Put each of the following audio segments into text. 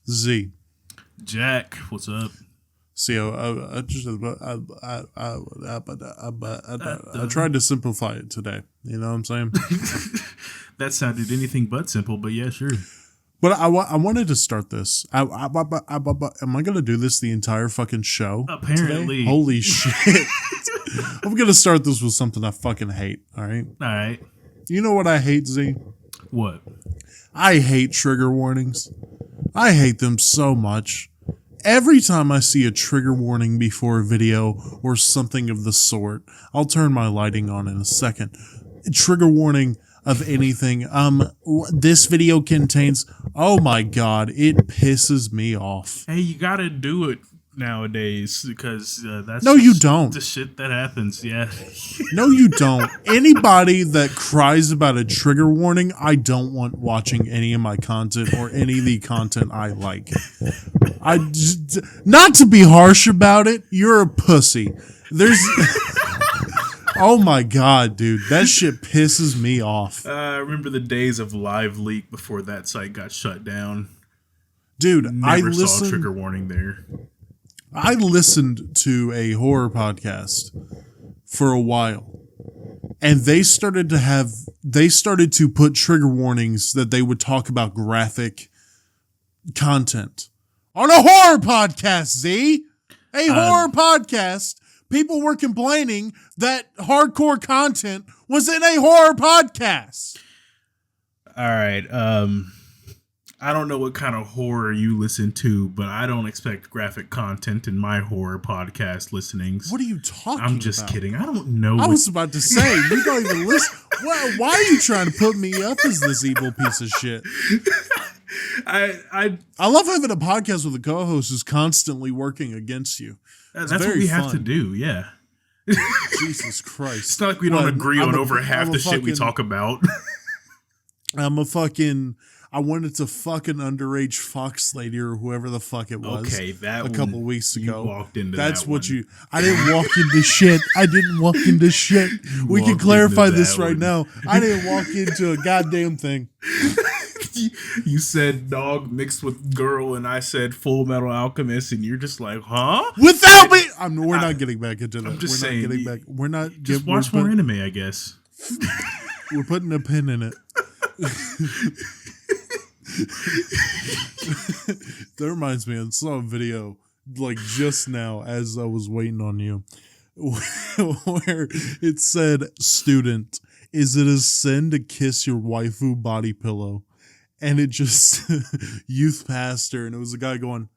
Z. Jack, what's up? See, I tried to simplify it today. You know what I'm saying? That sounded anything but simple, but yeah, sure. But I wanted to start this. Am I going to do this the entire fucking show? Apparently. Today? Holy shit. I'm going to start this with something I fucking hate, all right? All right. You know what I hate, Z? What? I hate trigger warnings. I hate them so much. Every time I see a trigger warning before a video or something of the sort, I'll turn my lighting on in a second. Trigger warning of anything. This video contains, oh my god, it pisses me off. Hey, you gotta do it nowadays because that's No, you don't. The shit that happens. Yeah. No, you don't. Anybody that cries about a trigger warning, I don't want watching any of my content or any of the content I like. Not to be harsh about it, you're a pussy. There's... Oh my god, dude. That shit pisses me off. I remember the days of Live Leak before that site got shut down. Dude, Never saw a trigger warning there. I listened to a horror podcast for a while, and they started to put trigger warnings that they would talk about graphic content on a horror podcast, Z. A horror podcast. People were complaining that hardcore content was in a horror podcast. All right. I don't know what kind of horror you listen to, but I don't expect graphic content in my horror podcast listenings. What are you talking about? I'm just kidding. I don't know. I was about to say, you don't even listen. Why are you trying to put me up as this evil piece of shit? I love having a podcast with a co-host who's constantly working against you. That's what we have to do, yeah. Jesus Christ. It's not like we don't agree on over half the shit we talk about. I wanted to fuck an underage fox lady or whoever the fuck it was. Okay, that a couple weeks ago. You walked into That's that what one. you... I didn't walk into shit. I didn't walk into shit. We can clarify this right now. I didn't walk into a goddamn thing. You said dog mixed with girl, and I said Full Metal Alchemist, and you're just like, huh? Without me, we're not getting back into that. I'm just we're saying, not getting back. We're not. Just watch more anime, I guess. We're putting a pin in it. That reminds me, I saw a video like just now as I was waiting on you, where it said, "Student, is it a sin to kiss your waifu body pillow?" And it just youth pastor, and it was a guy going,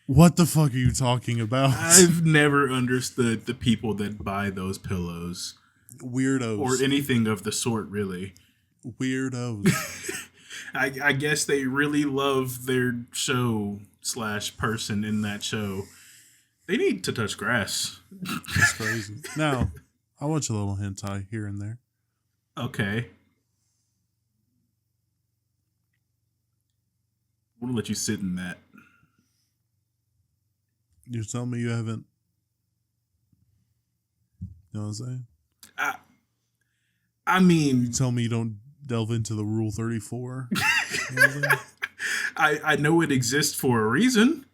"What the fuck are you talking about?" I've never understood the people that buy those pillows. Weirdos. Or anything of the sort, really. Weirdos. I guess they really love their show / person in that show. They need to touch grass. That's crazy. Now, I watch a little hentai here and there. Okay. I'm gonna let you sit in that. You're telling me you haven't... You know what I'm saying? I mean... You tell me you don't delve into the Rule 34? You know what I'm saying? I know it exists for a reason.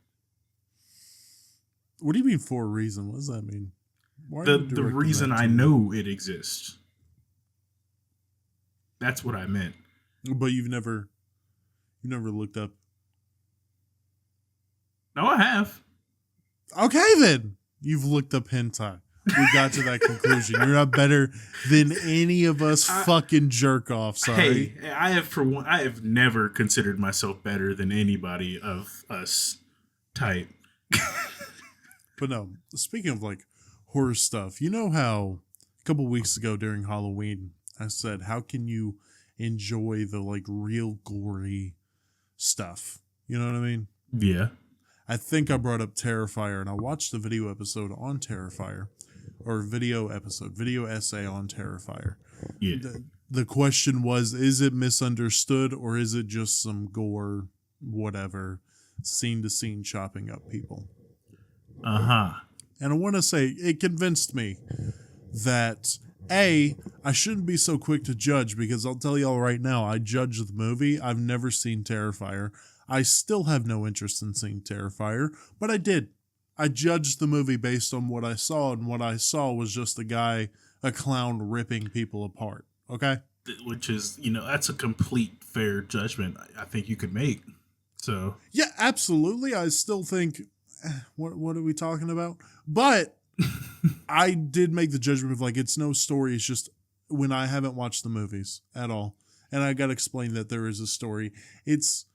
What do you mean for a reason? What does that mean? The reason I know it exists. That's what I meant. But you've never looked up. No, I have. Okay, then. You've looked up hentai. We got to that conclusion. You're not better than any of us fucking jerk offs. Sorry. Hey, I have never considered myself better than anybody of us type. But no, speaking of like horror stuff, you know how a couple weeks ago during Halloween, I said, how can you enjoy the like real gory stuff? You know what I mean? Yeah. I think I brought up Terrifier, and I watched the video episode on Terrifier, or video essay on Terrifier. Yeah. The question was, is it misunderstood, or is it just some gore, whatever, scene to scene chopping up people? Uh-huh. And I want to say, it convinced me that I shouldn't be so quick to judge because I'll tell y'all right now, I judge the movie. I've never seen Terrifier. I still have no interest in seeing Terrifier, but I did. I judged the movie based on what I saw, and what I saw was just a clown ripping people apart. Okay? Which is, that's a complete fair judgment I think you could make. So yeah, absolutely. I still think, what are we talking about? But I did make the judgment of it's no story. It's just when I haven't watched the movies at all, and I got to explain that there is a story. It's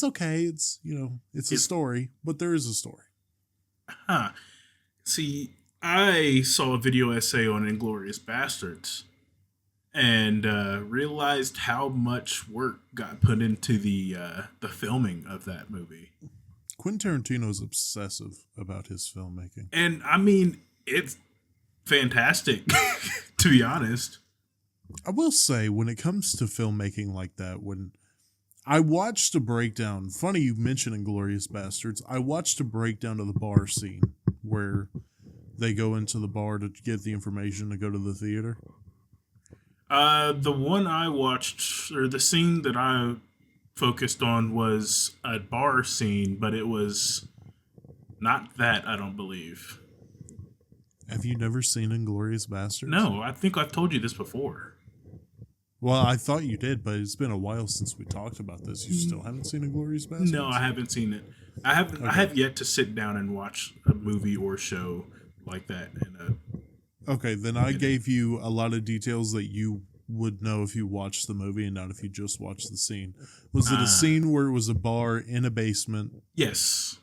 okay. It's it's a story, but there is a story. Huh. See, I saw a video essay on Inglourious Bastards and realized how much work got put into the filming of that movie. Quentin Tarantino is obsessive about his filmmaking. And I mean, it's fantastic, to be honest. I will say, when it comes to filmmaking like that, when I watched a breakdown, funny you mentioned Inglourious Bastards, I watched a breakdown of the bar scene where they go into the bar to get the information to go to the theater. The one I watched, or the scene that I focused on, was a bar scene, but it was not that, I don't believe. Have you never seen Inglourious Bastards? No, I think I've told you this before. Well, I thought you did, but it's been a while since we talked about this. You still haven't seen Inglourious Bastards? No, I haven't seen it. I haven't. Okay. I have yet to sit down and watch a movie or show like that. Okay, then I gave you a lot of details that you would know if you watched the movie and not if you just watched the scene. Was it a scene where it was a bar in a basement? Yes.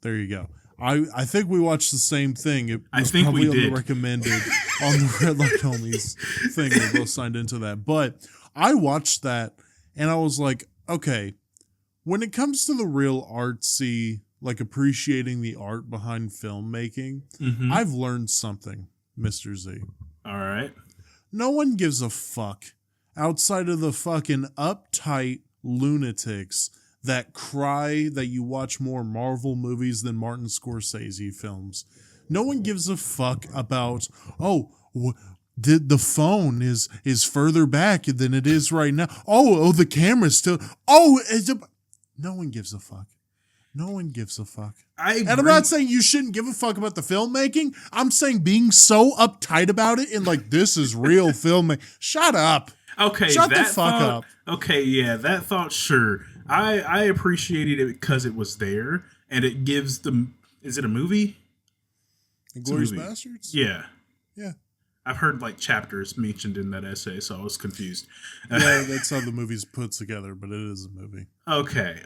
There you go. I think we watched the same thing. It was probably on the recommended on the Red Light Homies thing. We both signed into that. But I watched that and I was like, okay, when it comes to the real artsy, appreciating the art behind filmmaking, I've learned something, Mr. Z. All right. No one gives a fuck outside of the fucking uptight lunatics that cry that you watch more Marvel movies than Martin Scorsese films. No one gives a fuck about, the phone is further back than it is right now. The camera's still, no one gives a fuck. No one gives a fuck. And I'm not saying you shouldn't give a fuck about the filmmaking. I'm saying being so uptight about it and this is real filmmaking. Shut up. Okay. Shut the fuck up. Okay, yeah, that thought, sure. I appreciated it because it was there and it gives is it a movie? Inglourious Bastards? Yeah. Yeah. I've heard chapters mentioned in that essay, so I was confused. Yeah, that's how the movie's put together, but it is a movie. Okay.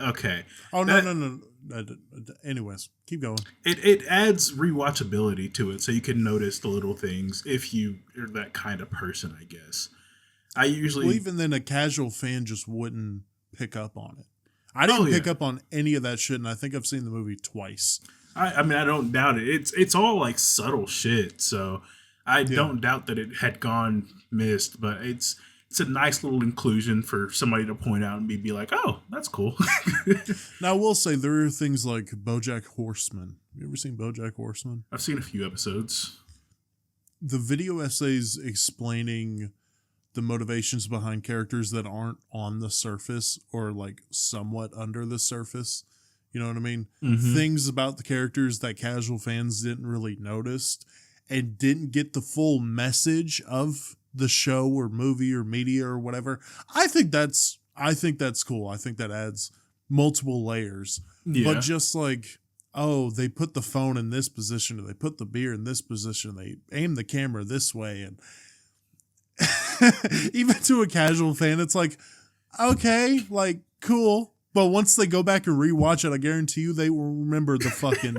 Oh, no. Anyways, keep going. It adds rewatchability to it, so you can notice the little things if you are that kind of person, I guess. Even then, a casual fan just wouldn't pick up on it. I didn't pick up on any of that shit, and I think I've seen the movie twice. I mean, I don't doubt it. It's all subtle shit, so I don't doubt that it had gone missed, but it's a nice little inclusion for somebody to point out and be like, oh, that's cool. Now, I will say there are things like BoJack Horseman. Have you ever seen BoJack Horseman? I've seen a few episodes. The video essays explaining the motivations behind characters that aren't on the surface or somewhat under the surface. You know what I mean? Mm-hmm. Things about the characters that casual fans didn't really notice and didn't get the full message of the show or movie or media or whatever. I think that's cool. I think that adds multiple layers. Yeah. But just they put the phone in this position, or they put the beer in this position, they aim the camera this way, and even to a casual fan, it's okay, cool. But once they go back and rewatch it, I guarantee you they will remember the fucking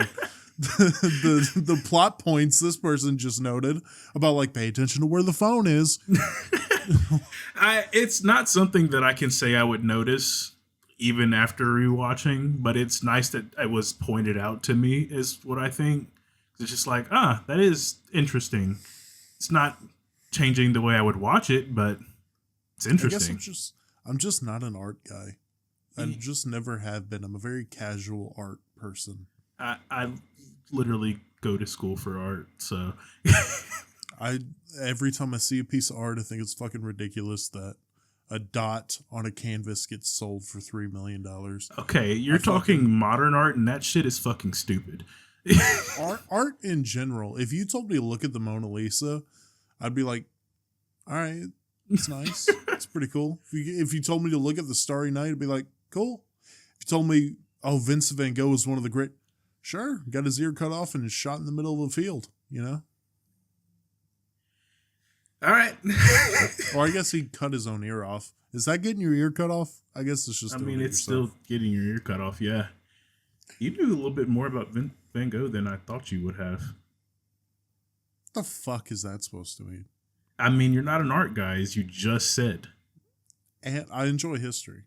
the plot points this person just noted about pay attention to where the phone is. It's not something that I can say I would notice even after rewatching, but it's nice that it was pointed out to me is what I think. It's just that is interesting. It's not changing the way I would watch it, but it's interesting. I guess I'm just not an art guy. I just never have been. I'm a very casual art person. I literally go to school for art, so I every time I see a piece of art, I think it's fucking ridiculous that a dot on a canvas gets sold for $3 million. Okay, you're talking modern art, and that shit is fucking stupid. art in general. If you told me to look at the Mona Lisa, I'd be like, all right, it's nice. It's pretty cool. If you told me to look at the Starry Night, I'd be like, cool. If you told me, oh, Vincent van Gogh is one of the great, sure, got his ear cut off and is shot in the middle of a field, you know? All right. Or I guess he cut his own ear off. Is that getting your ear cut off? I guess it's just. I mean, it's still getting your ear cut off. Yeah. You knew a little bit more about Van Gogh than I thought you would have. What the fuck is that supposed to mean? I mean, you're not an art guy, as you just said. And I enjoy history.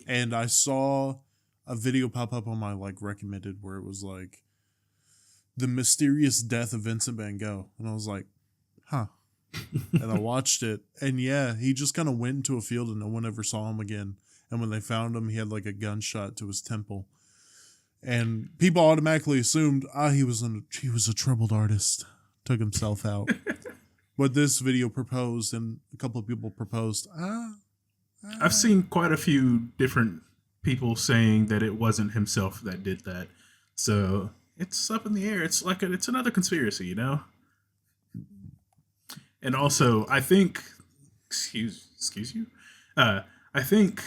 And I saw a video pop up on my recommended where it was like the mysterious death of Vincent van Gogh, and I was like, huh. And I watched it, and yeah, he just kind of went into a field and no one ever saw him again. And when they found him, he had a gunshot to his temple, and people automatically assumed he was a troubled artist, took himself out. But this video proposed, and a couple of people proposed. I've seen quite a few different people saying that it wasn't himself that did that, so it's up in the air. It's it's another conspiracy, you know. And also, I think, excuse you, I think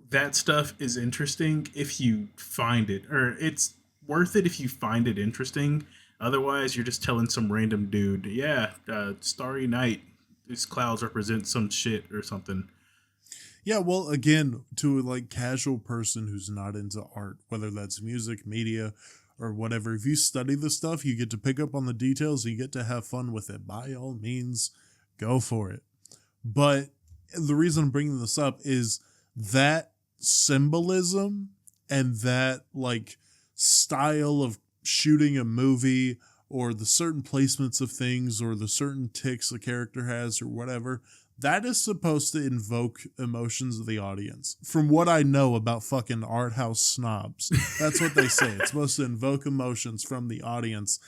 that stuff is interesting if you find it, or it's worth it if you find it interesting. Otherwise, you're just telling some random dude, yeah, Starry Night, these clouds represent some shit or something. Yeah, well, again, to a casual person who's not into art, whether that's music, media, or whatever, if you study the stuff, you get to pick up on the details, and you get to have fun with it. By all means, go for it. But the reason I'm bringing this up is that symbolism and that style of shooting a movie, or the certain placements of things, or the certain ticks a character has, or whatever, that is supposed to invoke emotions of the audience. From what I know about fucking art house snobs, that's what they say. It's supposed to invoke emotions from the audience.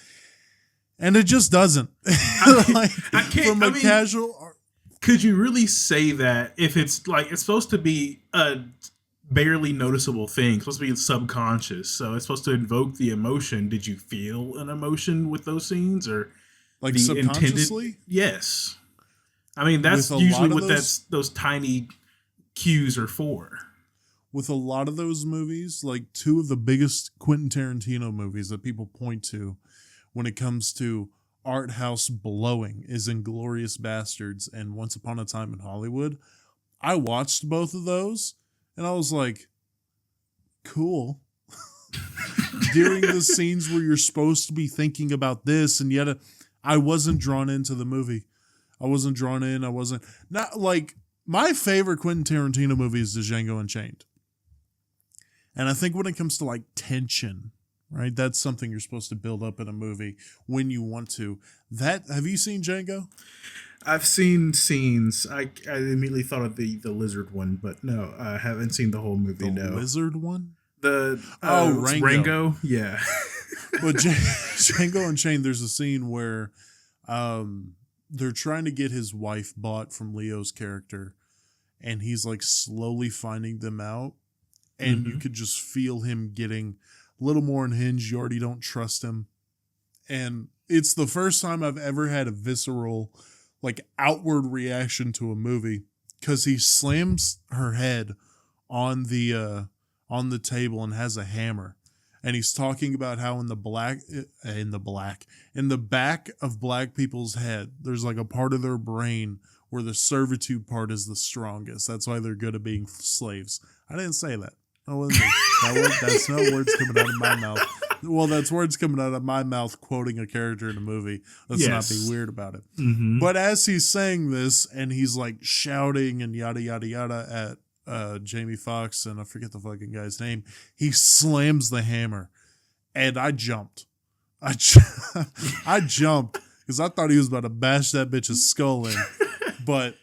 And it just doesn't. I can't. From casual art. Could you really say that if it's it's supposed to be a barely noticeable thing, it's supposed to be subconscious, so it's supposed to invoke the emotion? Did you feel an emotion with those scenes, or the subconsciously? Intended? Yes. I mean, that's usually what those tiny cues are for. With a lot of those movies, two of the biggest Quentin Tarantino movies that people point to when it comes to art house blowing is Inglourious Bastards and Once Upon a Time in Hollywood. I watched both of those, and I was like, cool. During the scenes where you're supposed to be thinking about this, and yet I wasn't drawn into the movie. I wasn't drawn in. I wasn't not my favorite Quentin Tarantino movie is Django Unchained. And I think when it comes to tension, right? That's something you're supposed to build up in a movie when you want to. Have you seen Django? I've seen scenes. I immediately thought of the lizard one, but no, I haven't seen the whole movie. The lizard one? Rango. Yeah. But Django Unchained, there's a scene where they're trying to get his wife bought from Leo's character, and he's slowly finding them out, and you could just feel him getting a little more unhinged. You already don't trust him, and it's the first time I've ever had a visceral outward reaction to a movie, because he slams her head on the table and has a hammer. And he's talking about how in the back of black people's head, there's a part of their brain where the servitude part is the strongest. That's why they're good at being slaves. I didn't say that. That's not words coming out of my mouth. Well, that's words coming out of my mouth quoting a character in a movie. Let's not be weird about it. Mm-hmm. But as he's saying this, and he's shouting and yada, yada, yada at Jamie Foxx, and I forget the fucking guy's name, he slams the hammer, and I jumped. I jumped because I thought he was about to bash that bitch's skull in. But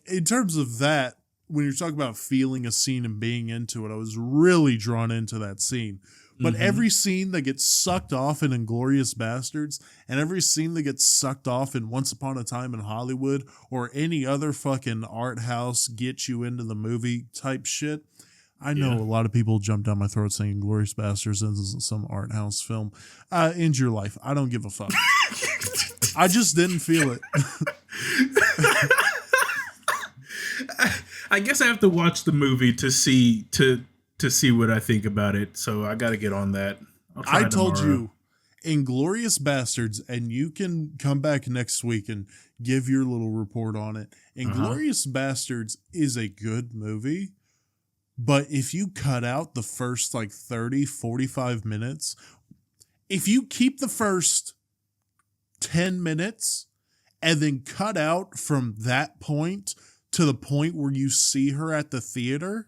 in terms of that, when you're talking about feeling a scene and being into it, I was really drawn into that scene. But every scene that gets sucked off in Inglourious Bastards and every scene that gets sucked off in Once Upon a Time in Hollywood or any other fucking art house get you into the movie type shit. I know a lot of people jump down my throat saying Inglourious Bastards isn't some art house film. End your life. I don't give a fuck. I just didn't feel it. I guess I have to watch the movie to see what I think about it. So I got to get on that. I told you, Inglourious Bastards, and you can come back next week and give your little report on it. Inglourious Bastards is a good movie, but if you cut out the first like 30, 45 minutes, if you keep the first 10 minutes and then cut out from that point to the point where you see her at the theater,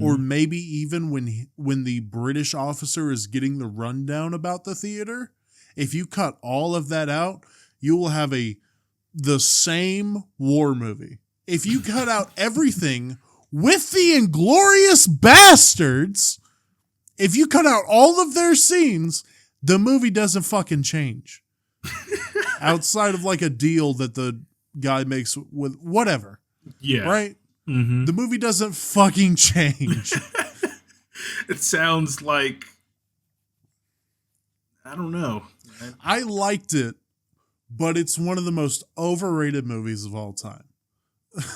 or maybe even when the British officer is getting the rundown about the theater, if you cut all of that out, you will have the same war movie. If you cut out everything with the Inglourious Bastards, if you cut out all of their scenes, the movie doesn't fucking change. Outside of like a deal that the guy makes with whatever. Yeah. Right? The movie doesn't fucking change. It sounds like, I don't know. I liked it, but it's one of the most overrated movies of all time.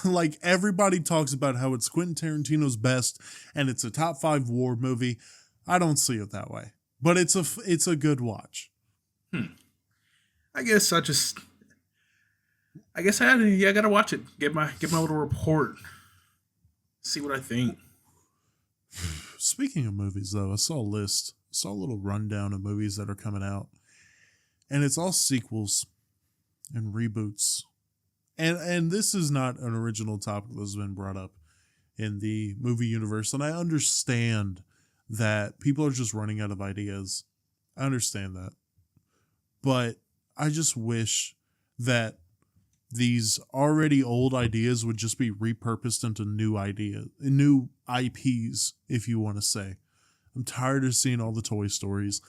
Like, everybody talks about how it's Quentin Tarantino's best and it's a top 5 war movie. I don't see it that way, but it's a good watch. I guess I gotta watch it. Get my little report. See what I think. Speaking of movies, though, I saw a list. Saw a little rundown of movies that are coming out. And it's all sequels and reboots. And this is not an original topic that's been brought up in the movie universe. And I understand that people are just running out of ideas. I understand that. But I just wish that these already old ideas would just be repurposed into new IPs, if you want to say. I'm tired of seeing all the Toy Stories.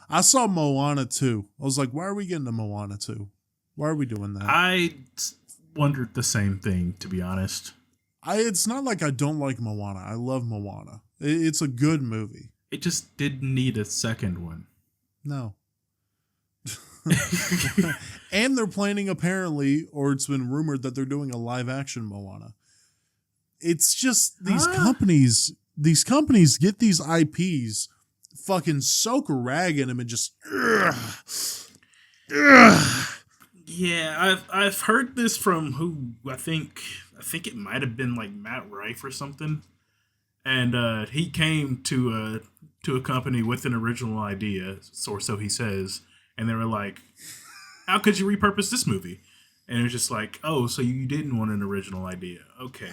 I saw Moana 2. I was like, why are we getting to Moana 2? Why are we doing that? I wondered the same thing, to be honest. It's not like I don't like Moana. I love Moana. It's a good movie. It just didn't need a second one. No. And they're planning, apparently, or it's been rumored that they're doing a live action Moana. It's just these companies get these IPs, fucking soak a rag in them and just Yeah, I've heard this from who I think it might have been like Matt Rife or something. And he came to a company with an original idea, or so he says. And they were like, how could you repurpose this movie? And it was just like, oh, so you didn't want an original idea. Okay.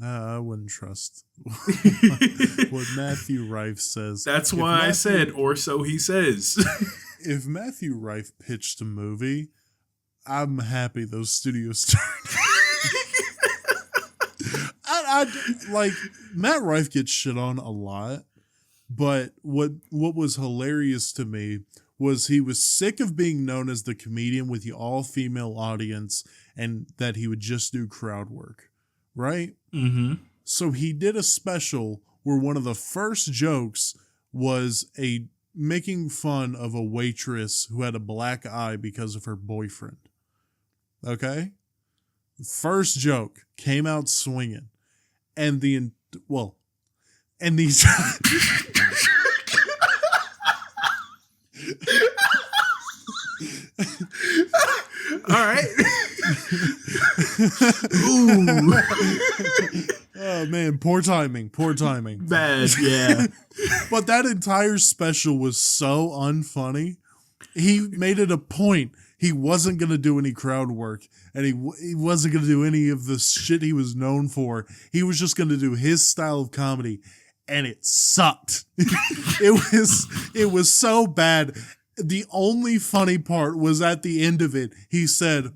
I wouldn't trust what Matthew Rife says. That's why I said, or so he says. If Matthew Rife pitched a movie, I'm happy those studios turned. I like, Matt Rife gets shit on a lot, but what was hilarious to me was he was sick of being known as the comedian with the all-female audience and that he would just do crowd work, right? Mm-hmm. So he did a special where one of the first jokes was making fun of a waitress who had a black eye because of her boyfriend. Okay? The first joke came out swinging. And these... All right. Ooh. Oh man, poor timing. Bad, yeah. But that entire special was so unfunny. He made it a point. He wasn't going to do any crowd work, and he wasn't going to do any of the shit he was known for. He was just going to do his style of comedy, and it sucked. It was so bad. The only funny part was at the end of it. He said,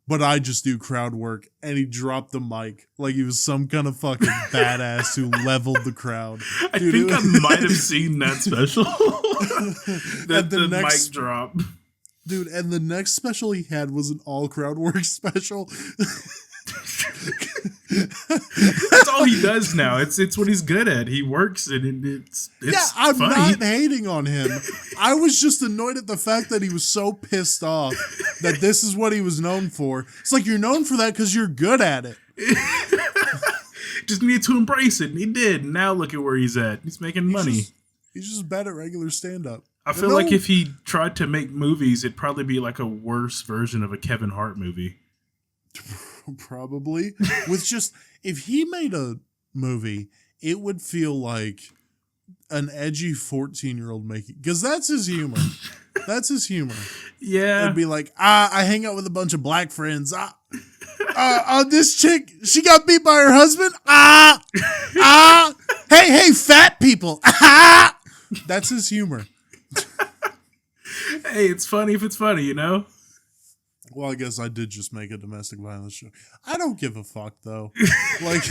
but I just do crowd work. And he dropped the mic like he was some kind of fucking badass who leveled the crowd. I think I might have seen that special. the next, mic drop. Dude, and the next special he had was an all crowd work special. That's all he does now. It's what he's good at. He works and it's yeah, I'm funny. not hating on him. I was just annoyed at the fact that he was so pissed off that this is what he was known for. It's like, you're known for that because you're good at it. Just needed to embrace it, and he did. Now look at where he's at. He's making money. He's just bad at regular stand-up. I feel like if he tried to make movies, it'd probably be like a worse version of a Kevin Hart movie. Probably. With just, if he made a movie, it would feel like an edgy 14-year-old making, because that's his humor. That's his humor. Yeah. It'd be like, I hang out with a bunch of black friends. This chick, she got beat by her husband. Hey, fat people. That's his humor. Hey, it's funny if it's funny, you know? Well, I guess I did just make a domestic violence show. I don't give a fuck, though. Like,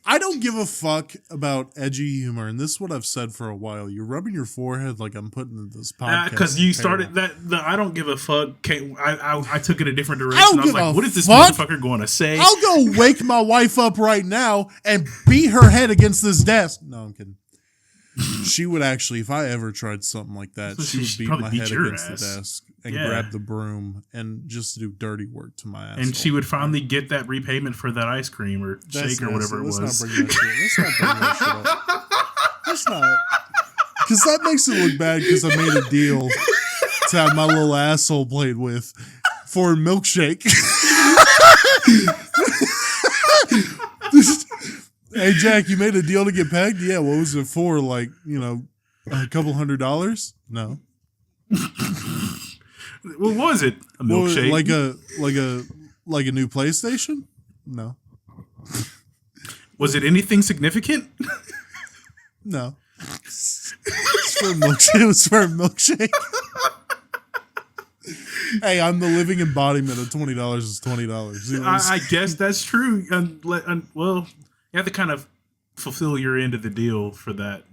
I don't give a fuck about edgy humor, and this is what I've said for a while. You're rubbing your forehead like I'm putting this podcast. Because you started that. I don't give a fuck. I took it a different direction. I was like, what is this fuck? motherfucker going to say? I'll go wake my wife up right now and beat her head against this desk. No, I'm kidding. She would actually, if I ever tried something like that, she would beat my head against the desk and grab the broom and just do dirty work to my ass. And she would finally get that repayment for that ice cream or shake or whatever it was. Let's not bring that shit up. Let's not. Because that makes it look bad because I made a deal to have my little asshole played with for a milkshake. Hey, Jack, you made a deal to get pegged? Yeah, what was it for? Like, a couple $100? No. What was it? A milkshake? Like a new PlayStation? No. Was it anything significant? No. It's for a milkshake. It was for a milkshake. Hey, I'm the living embodiment of $20 is $20. I guess that's true. Well, you have to kind of fulfill your end of the deal for that.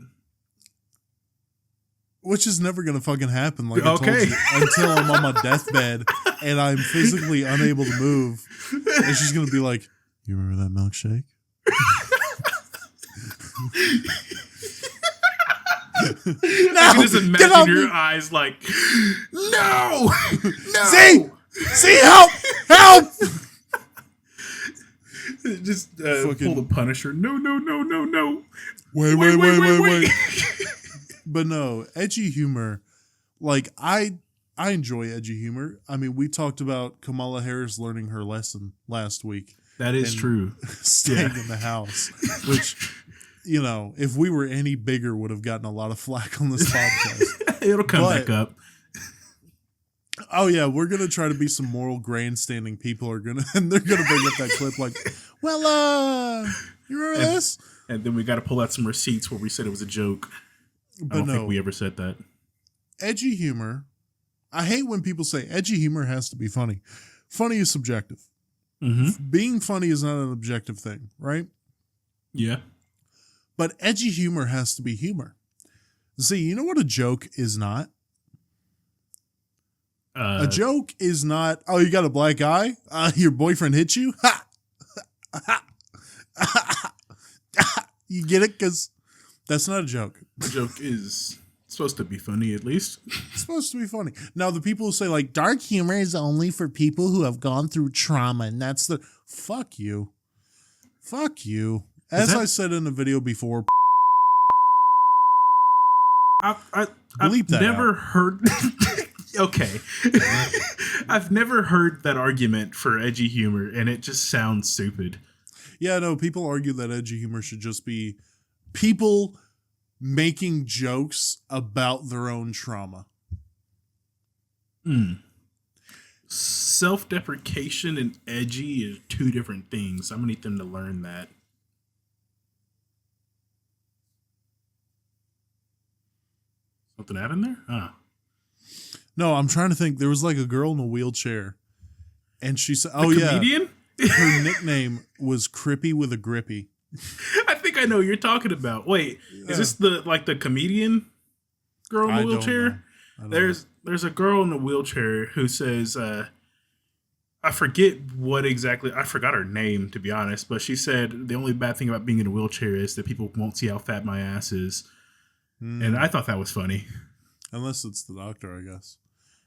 Which is never going to fucking happen, like I told you, until I'm on my deathbed and I'm physically unable to move. And she's going to be like, you remember that milkshake? I can just imagine your eyes like, no! See, help! Just pull the Punisher. No. Wait. But no, edgy humor. Like, I enjoy edgy humor. I mean, we talked about Kamala Harris learning her lesson last week. That is true. Staying in the house. Which, if we were any bigger, would have gotten a lot of flack on this podcast. It'll come back up. Oh yeah, we're gonna try to be some moral grandstanding people and they're gonna bring up that clip like, well, you remember this? And then we got to pull out some receipts where we said it was a joke. But I don't think we ever said that. Edgy humor. I hate when people say edgy humor has to be funny. Funny is subjective. Mm-hmm. Being funny is not an objective thing, right? Yeah. But edgy humor has to be humor. See, you know what a joke is not? A joke is not, oh, you got a black eye? Your boyfriend hit you? Ha! You get it? Because that's not a joke. A joke is supposed to be funny, at least. It's supposed to be funny. Now, the people who say, like, dark humor is only for people who have gone through trauma, and that's the... Fuck you. Fuck you. As I said in a video before... I've that never out. heard... Okay. I've never heard that argument for edgy humor, and it just sounds stupid. Yeah, no, people argue that edgy humor should just be people making jokes about their own trauma. Self-deprecation and edgy are two different things. I'm going to need them to learn that. Something happened there? No, I'm trying to think. There was like a girl in a wheelchair, And she said, The comedian? her nickname was Crippy with a Grippy. I think I know what you're talking about. Wait, is this the comedian girl in the wheelchair? There's a girl in the wheelchair who says, I forget what exactly, I forgot her name, to be honest, but she said the only bad thing about being in a wheelchair is that people won't see how fat my ass is. And I thought that was funny. Unless it's the doctor, I guess.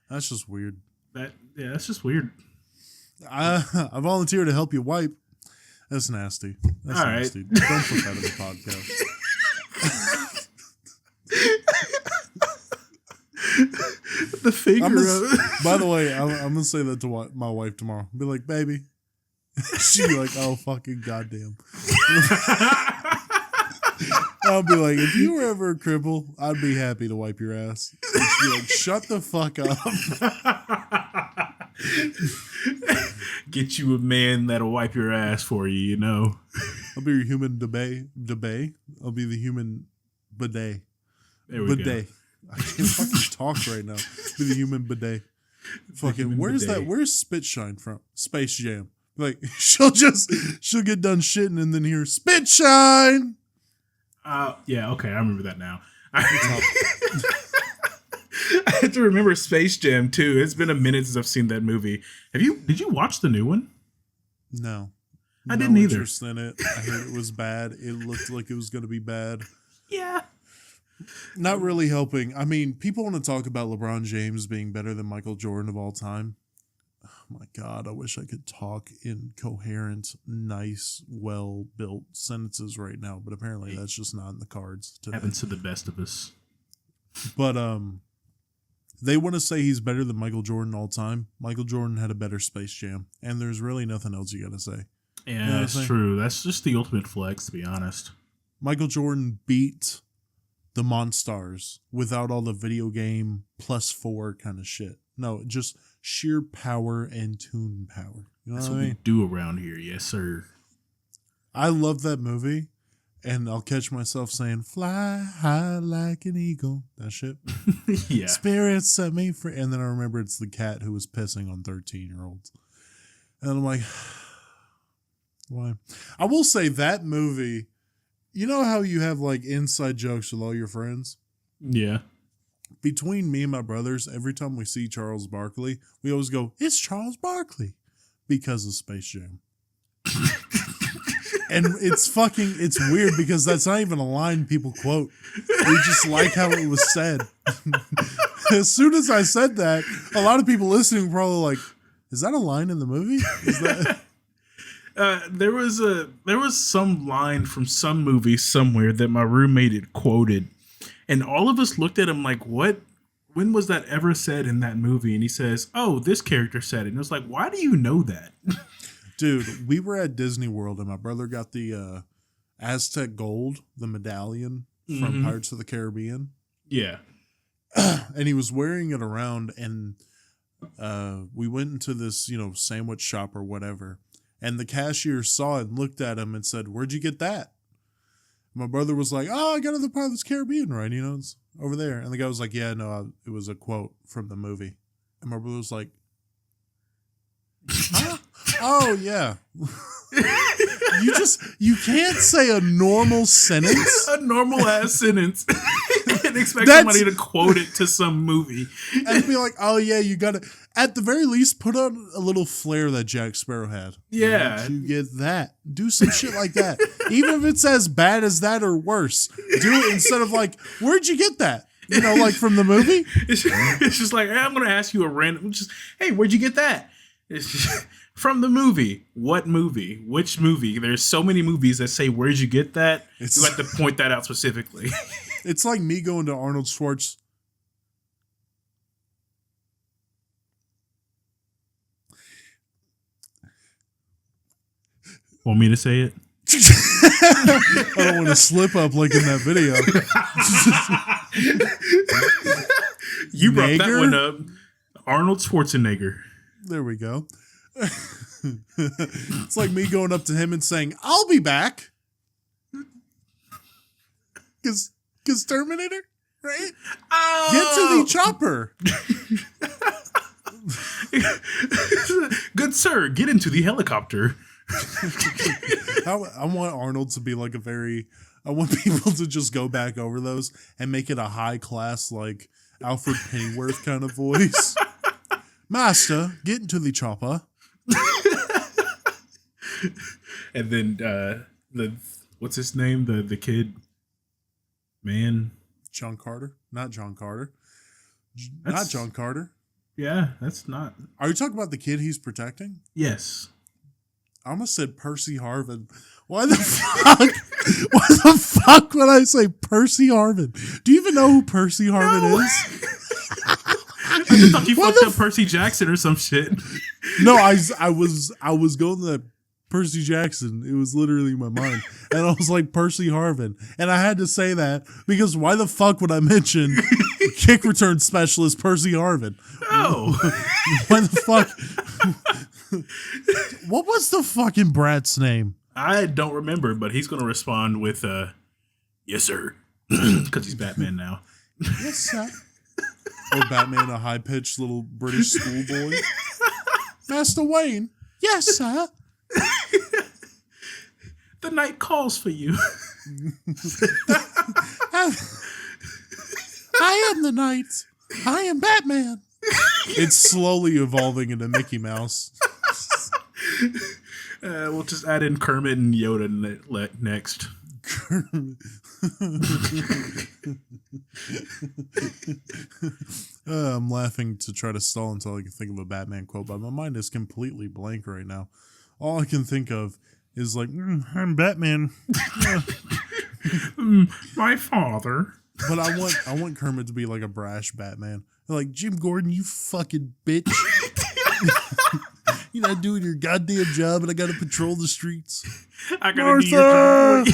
That's just weird. That's just weird. I volunteer to help you wipe. That's nasty. That's nasty. Right. Don't put that in the podcast. The finger. By the way, I'm gonna say that to my wife tomorrow. Be like, baby. She'd be like, oh fucking goddamn. I'll be like, if you were ever a cripple, I'd be happy to wipe your ass. And she'd be like, shut the fuck up. Get you a man that'll wipe your ass for you, you know. I'll be your human debate. I'll be the human bidet. There we go. I can't fucking talk right now. Be the human bidet. Fucking, where's bidet. Where's Spit Shine from? Space Jam. Like, she'll get done shitting and then hear Spit Shine. Yeah, okay, I remember that now. I had to remember Space Jam too. It's been a minute since I've seen that movie. Did you watch the new one? No. I didn't either. Interest in it. I heard it was bad. It looked like it was going to be bad. Yeah. Not really helping. I mean, people want to talk about LeBron James being better than Michael Jordan of all time. Oh my God, I wish I could talk in coherent, nice, well-built sentences right now, but apparently that's just not in the cards today. Happens to the best of us. But they want to say he's better than Michael Jordan all time. Michael Jordan had a better Space Jam, and there's really nothing else you got to say. Yeah, you know that's true. That's just the ultimate flex, to be honest. Michael Jordan beat the Monstars without all the video game +4 kind of shit. No, just sheer power and tune power. You know That's what I mean? We do around here, yes, sir. I love that movie, and I'll catch myself saying, fly high like an eagle. That shit. Yeah. Spirits set me free. And then I remember it's the cat who was pissing on 13-year-olds. And I'm like, why? I will say that movie, you know how you have like inside jokes with all your friends? Yeah. Between me and my brothers, every time we see Charles Barkley, we always go, it's Charles Barkley, because of Space Jam. And it's weird because that's not even a line people quote. We just like how it was said. As soon as I said that, a lot of people listening were probably like, is that a line in the movie? Is that... There was some line from some movie somewhere that my roommate had quoted. And all of us looked at him like, what? When was that ever said in that movie? And he says, oh, this character said it. And I was like, why do you know that? Dude, we were at Disney World and my brother got the Aztec Gold, the medallion from Pirates of the Caribbean. Yeah. And he was wearing it around, and we went into this, sandwich shop or whatever. And the cashier saw it and looked at him and said, where'd you get that? My brother was like, oh, I got it at the Pirates of the Caribbean, right? It's over there. And the guy was like, yeah, no, it was a quote from the movie. And my brother was like, huh? Oh, yeah. You can't say a normal sentence. A normal ass sentence. And expect somebody to quote it to some movie. And be like, oh, yeah, you got to, at the very least, put on a little flair that Jack Sparrow had. Yeah. You get that. Do some shit like that. Even if it's as bad as that or worse. Do it instead of like, where'd you get that? Like from the movie? It's just like, hey, I'm going to ask you a random, hey, where'd you get that? It's just, from the movie. What movie? Which movie? There's so many movies that say, where'd you get that? You have to point that out specifically. It's like me going to Arnold Schwartz. Want me to say it? I don't want to slip up like in that video. You brought that one up. Arnold Schwarzenegger. There we go. It's like me going up to him and saying, I'll be back. Because Terminator, right? Oh! Get to the chopper. Good sir, get into the helicopter. I want Arnold to be like I want people to just go back over those and make it a high class, like Alfred Pennyworth kind of voice. Master, get into the chopper. And then what's his name? The kid, man. John Carter, not John Carter, That's, not John Carter. Yeah, that's not. Are you talking about the kid he's protecting? Yes. I almost said Percy Harvin. Why the fuck? Why the fuck would I say Percy Harvin? Do you even know who Percy Harvin is? I just thought you fucked up Percy Jackson or some shit. No, I was going to that Percy Jackson. It was literally in my mind. And I was like, Percy Harvin. And I had to say that because why the fuck would I mention kick return specialist Percy Harvin? No. Why the fuck? What was the fucking brat's name? I don't remember, but he's going to respond with, yes, sir. Because he's Batman now. Yes, sir. Or Batman, a high-pitched little British schoolboy. Master Wayne. Yes, sir. The night calls for you. I am the night. I am Batman. It's slowly evolving into Mickey Mouse. We'll just add in Kermit and Yoda next. I'm laughing to try to stall until I can think of a Batman quote, but my mind is completely blank right now. All I can think of is like, I'm Batman. My father. But I want Kermit to be like a brash Batman. Like, Jim Gordon, you fucking bitch. You're not doing your goddamn job and I gotta patrol the streets. I gotta do your job.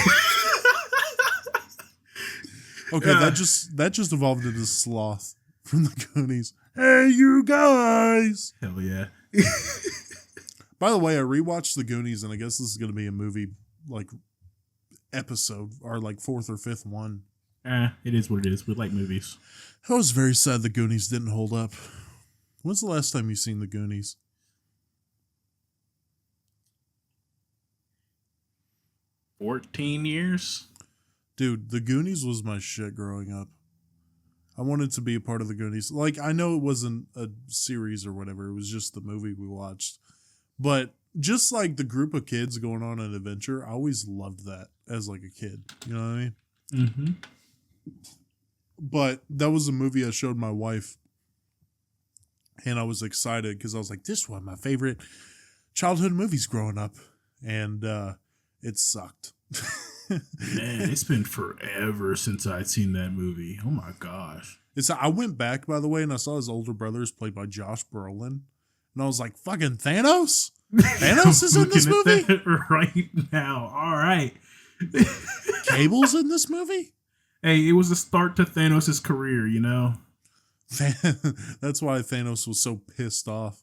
Okay, that just evolved into Sloth from the Goonies. Hey, you guys! Hell yeah. By the way, I rewatched the Goonies, and I guess this is going to be a movie, like, episode, or like 4th or 5th one. It is what it is. We like movies. I was very sad the Goonies didn't hold up. When's the last time you seen the Goonies? 14 years? Dude, the Goonies was my shit growing up. I wanted to be a part of the Goonies. Like, I know it wasn't a series or whatever. It was just the movie we watched. But just like the group of kids going on an adventure, I always loved that as like a kid. You know what I mean? Mm-hmm. But that was a movie I showed my wife. And I was excited because I was like, this is one of my favorite childhood movies growing up. And it sucked. Man, it's been forever since I'd seen that movie. Oh my gosh. I went back, by the way, and I saw his older brothers played by Josh Brolin. And I was like, fucking Thanos? Thanos is in this movie? Right now. All right. Cable's in this movie? Hey, it was the start to Thanos' career, you know? That's why Thanos was so pissed off.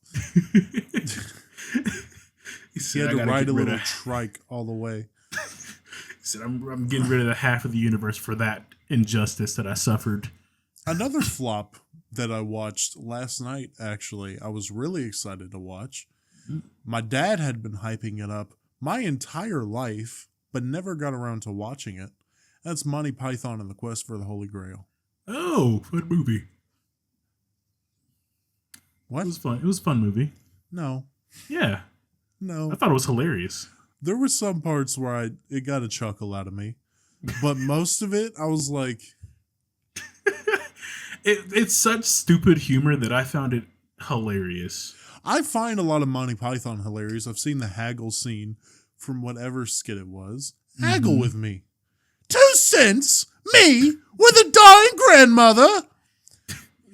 He had to ride a little trike all the way. He said, I'm getting rid of the half of the universe for that injustice that I suffered. Another flop that I watched last night, actually, I was really excited to watch. My dad had been hyping it up my entire life, but never got around to watching it. That's Monty Python and the Quest for the Holy Grail. Oh, fun movie. What? It was fun. It was a fun movie. No. Yeah. No. I thought it was hilarious. There were some parts where it got a chuckle out of me. But most of it, I was like... It's such stupid humor that I found it hilarious. I find a lot of Monty Python hilarious. I've seen the haggle scene from whatever skit it was. Haggle with me. 2 cents? Me? With a dying grandmother?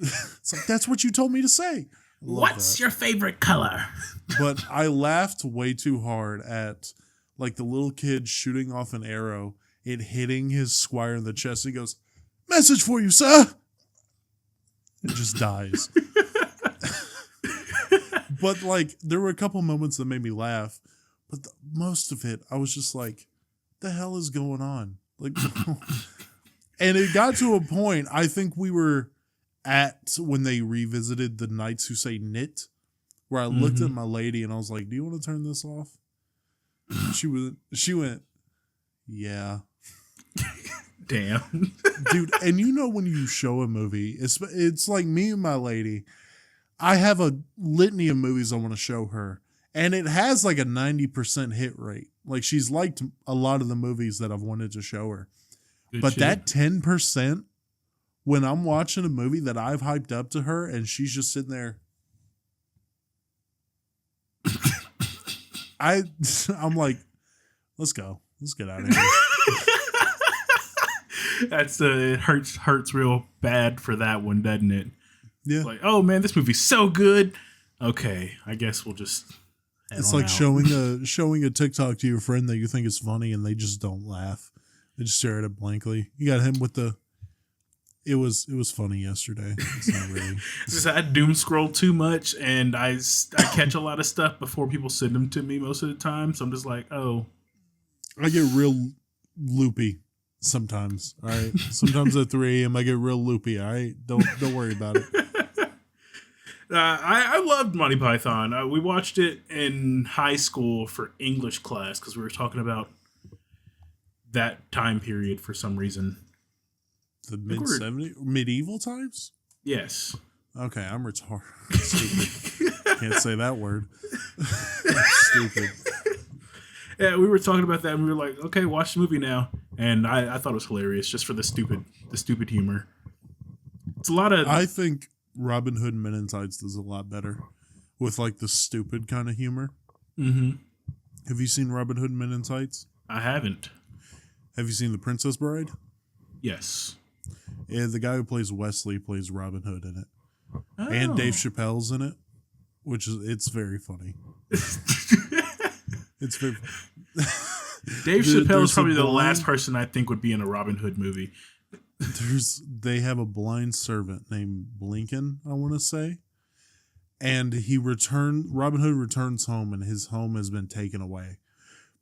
It's like, that's what you told me to say. What's your favorite color? But I laughed way too hard at like the little kid shooting off an arrow, it hitting his squire in the chest. He goes, "Message for you, sir." It just dies. But like, there were a couple moments that made me laugh, but most of it, I was just like, the hell is going on? Like, and it got to a point, I think we were at when they revisited the Knights Who Say Knit, where I looked at my lady and I was like, "Do you want to turn this off?" She went, "Yeah." Damn. Dude, and you know when you show a movie, it's like me and my lady, I have a litany of movies I want to show her, and it has like a 90% hit rate. Like she's liked a lot of the movies that I've wanted to show her. Good but shit. that 10%, when I'm watching a movie that I've hyped up to her and she's just sitting there, I'm like, let's go. Let's get out of here. That's it hurts real bad for that one, doesn't it? Yeah. Like, oh man, this movie's so good. Okay, I guess we'll just. It's like showing a TikTok to your friend that you think is funny and they just don't laugh. They just stare at it blankly. You got him with the. It was funny yesterday. It's not really. I doom scroll too much, and I catch a lot of stuff before people send them to me most of the time. So I'm just like, oh. I get real loopy sometimes. All right. Sometimes at 3 a.m. I get real loopy. All right. Don't worry about it. I loved Monty Python. We watched it in high school for English class because we were talking about that time period for some reason. The mid-70s? Medieval times? Yes. Okay, I'm retarded. Stupid. Can't say that word. Stupid. Yeah, we were talking about that and we were like, okay, watch the movie now. And I thought it was hilarious just for the stupid humor. It's a lot of... I think Robin Hood Men in Tights does a lot better with like the stupid kind of humor. Mm-hmm. Have you seen Robin Hood Men in Tights? I haven't. Have you seen The Princess Bride? Yes. Yeah, the guy who plays Wesley plays Robin Hood in it. Oh. And Dave Chappelle's in it, it's very funny. It's very Dave Chappelle is probably the last person I think would be in a Robin Hood movie. They have a blind servant named Blinken, I want to say. And Robin Hood returns home and his home has been taken away.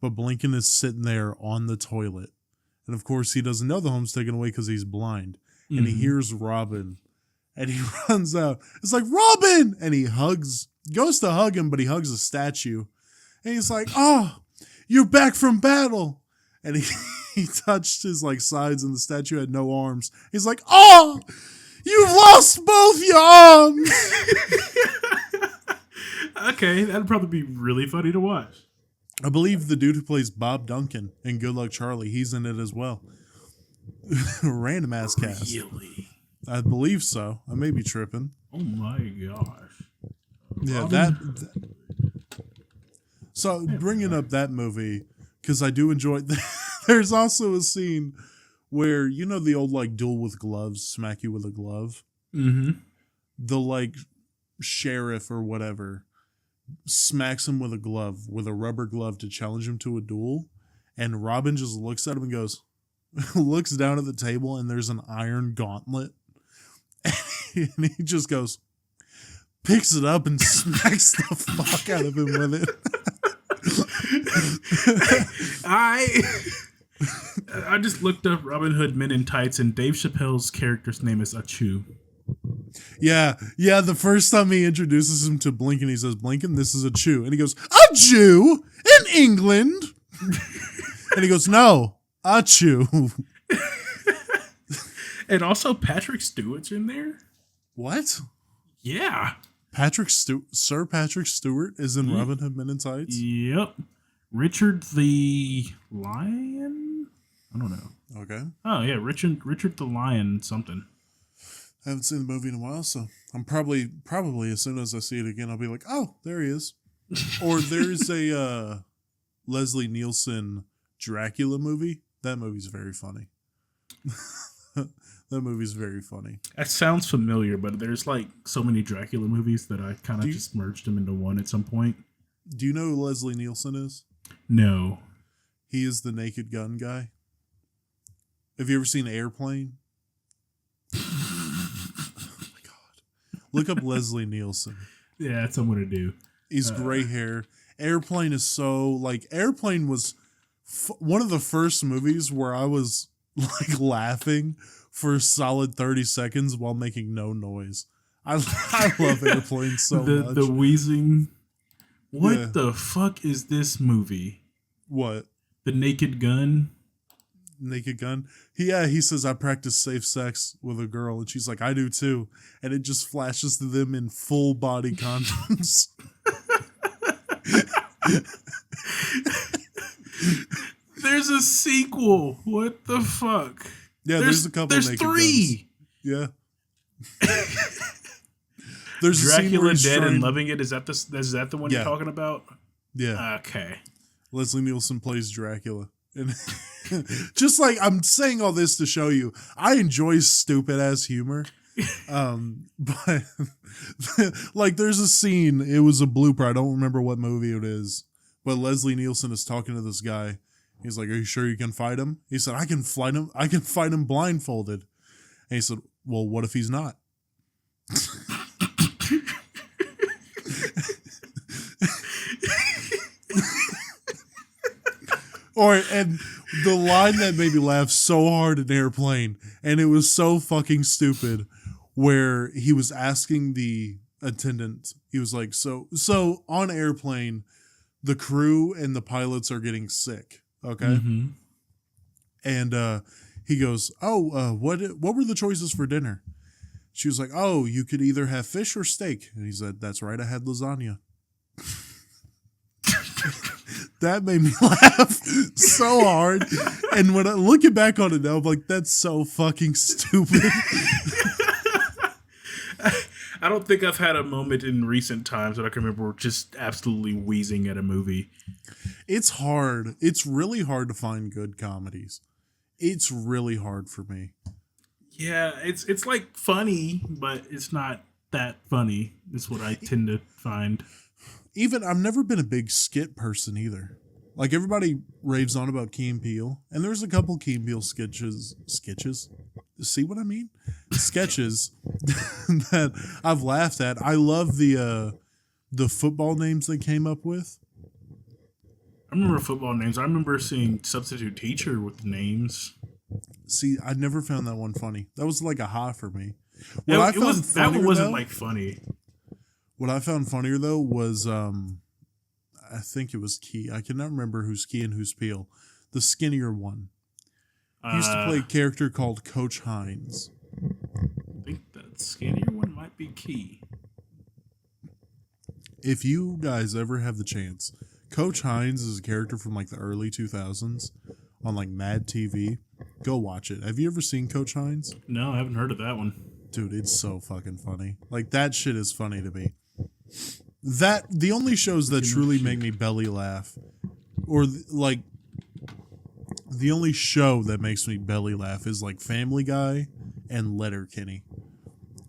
But Blinken is sitting there on the toilet. And of course he doesn't know the home's taken away because he's blind. Mm-hmm. And he hears Robin and he runs out. It's like, Robin! And he goes to hug him, but he hugs a statue. And he's like, oh, you're back from battle. And he touched his like sides and the statue had no arms. He's like, oh, you've lost both your arms. Okay, that'd probably be really funny to watch. I believe the dude who plays Bob Duncan in Good Luck Charlie, he's in it as well. Random ass cast. Really? I believe so. I may be tripping. Oh my gosh. Yeah, So bringing up that movie, because I do enjoy there's also a scene where, you know, the old like duel with gloves, smack you with a glove. Mm-hmm. The like sheriff or whatever smacks him with a rubber glove to challenge him to a duel. And Robin just looks at him and goes, looks down at the table and there's an iron gauntlet. And he just goes, picks it up and smacks the fuck out of him with it. I just looked up Robin Hood Men in Tights and Dave Chappelle's character's name is Achu. Yeah. The first time he introduces him to Blinken, he says, Blinken, this is a Jew. And he goes, a Jew in England? And he goes, no, a Jew. And also Patrick Stewart's in there? What? Yeah. Sir Patrick Stewart is in Robin Hood Men in Tights? Yep. Richard the Lion? I don't know. Okay. Oh, yeah, Richard the Lion something. I haven't seen the movie in a while, so I'm probably as soon as I see it again, I'll be like, oh, there he is. Or there's a Leslie Nielsen Dracula movie. That movie's very funny. That movie's very funny. That sounds familiar, but there's like so many Dracula movies that I kind of just merged them into one at some point. Do you know who Leslie Nielsen is? No. He is the Naked Gun guy. Have you ever seen Airplane? Oh my God. Look up Leslie Nielsen. Yeah, that's what I'm going to do. He's gray hair. Airplane is so, like, Airplane was one of the first movies where I was, like, laughing for a solid 30 seconds while making no noise. I love Airplane so much. The wheezing. What the fuck is this movie? What? The Naked Gun? Naked Gun? He says, I practice safe sex with a girl. And she's like, I do too. And it just flashes to them in full body condoms. There's a sequel. What the fuck? Yeah, there's a couple. There's Naked 3. Guns. Yeah. There's Dracula Dead and Loving It. Is that the one you're talking about? Yeah. Okay. Leslie Nielsen plays Dracula. And just like I'm saying all this to show you, I enjoy stupid ass humor. But like there's a scene, it was a blooper, I don't remember what movie it is, but Leslie Nielsen is talking to this guy. He's like, are you sure you can fight him? He said, I can fight him blindfolded. And he said, well, what if he's not? And the line that made me laugh so hard in Airplane, and it was so fucking stupid, where he was asking the attendant, he was like, so on Airplane, the crew and the pilots are getting sick, okay? Mm-hmm. And he goes, what were the choices for dinner? She was like, oh, you could either have fish or steak. And he said, that's right, I had lasagna. That made me laugh so hard. And when I'm looking back on it now, I'm like, that's so fucking stupid. I don't think I've had a moment in recent times that I can remember just absolutely wheezing at a movie. It's hard. It's really hard to find good comedies. It's really hard for me. Yeah, it's like funny, but it's not that funny, is what I tend to find. Even, I've never been a big skit person either. Like, everybody raves on about Key and Peele, and there's a couple Key and Peele sketches? See what I mean? Sketches that I've laughed at. I love the football names they came up with. I remember football names. I remember seeing Substitute Teacher with names. See, I never found that one funny. That was like a ha for me. That one wasn't like funny. What I found funnier though was I think it was Key. I cannot remember who's Key and who's Peele. The skinnier one. He used to play a character called Coach Hines. I think that skinnier one might be Key. If you guys ever have the chance, Coach Hines is a character from like the early 2000s on like Mad TV. Go watch it. Have you ever seen Coach Hines? No, I haven't heard of that one. Dude, it's so fucking funny. Like, that shit is funny to me. The only shows that truly make me belly laugh, or like the only show that makes me belly laugh is like Family Guy and Letterkenny.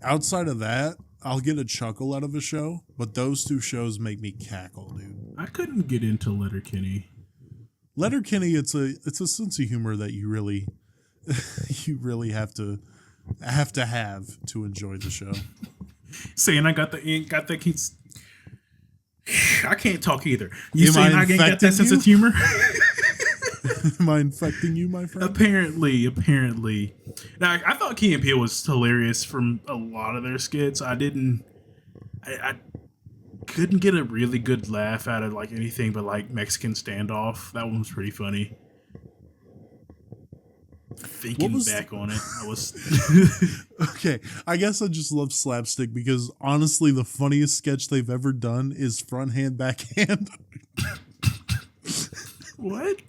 Outside of that, I'll get a chuckle out of a show, but those two shows make me cackle, dude. I couldn't get into Letterkenny. Letterkenny, it's a sense of humor that you really have to enjoy the show. Saying I can't talk either. You saying I ain't got that sense of humor? Am I infecting you, my friend? Apparently. Now, I thought Key and Peele was hilarious from a lot of their skits. I couldn't get a really good laugh out of like anything but like Mexican Standoff. That one was pretty funny. Thinking back on it, I was okay. I guess I just love slapstick because honestly, the funniest sketch they've ever done is front hand backhand. What?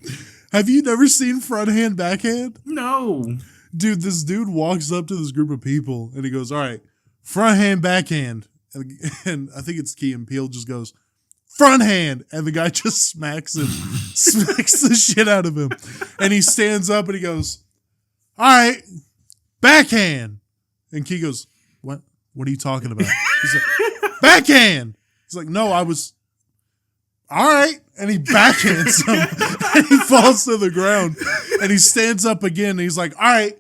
Have you never seen front hand backhand? No, dude. This dude walks up to this group of people and he goes, "All right, front hand backhand," and I think it's Key and Peele just goes, "Front hand," and the guy just smacks the shit out of him, and he stands up and he goes, "All right, backhand." And Key goes, "What? What are you talking about?" He's like, "Backhand." He's like, "No, I was." All right. And he backhands him and he falls to the ground and he stands up again. And he's like, "All right,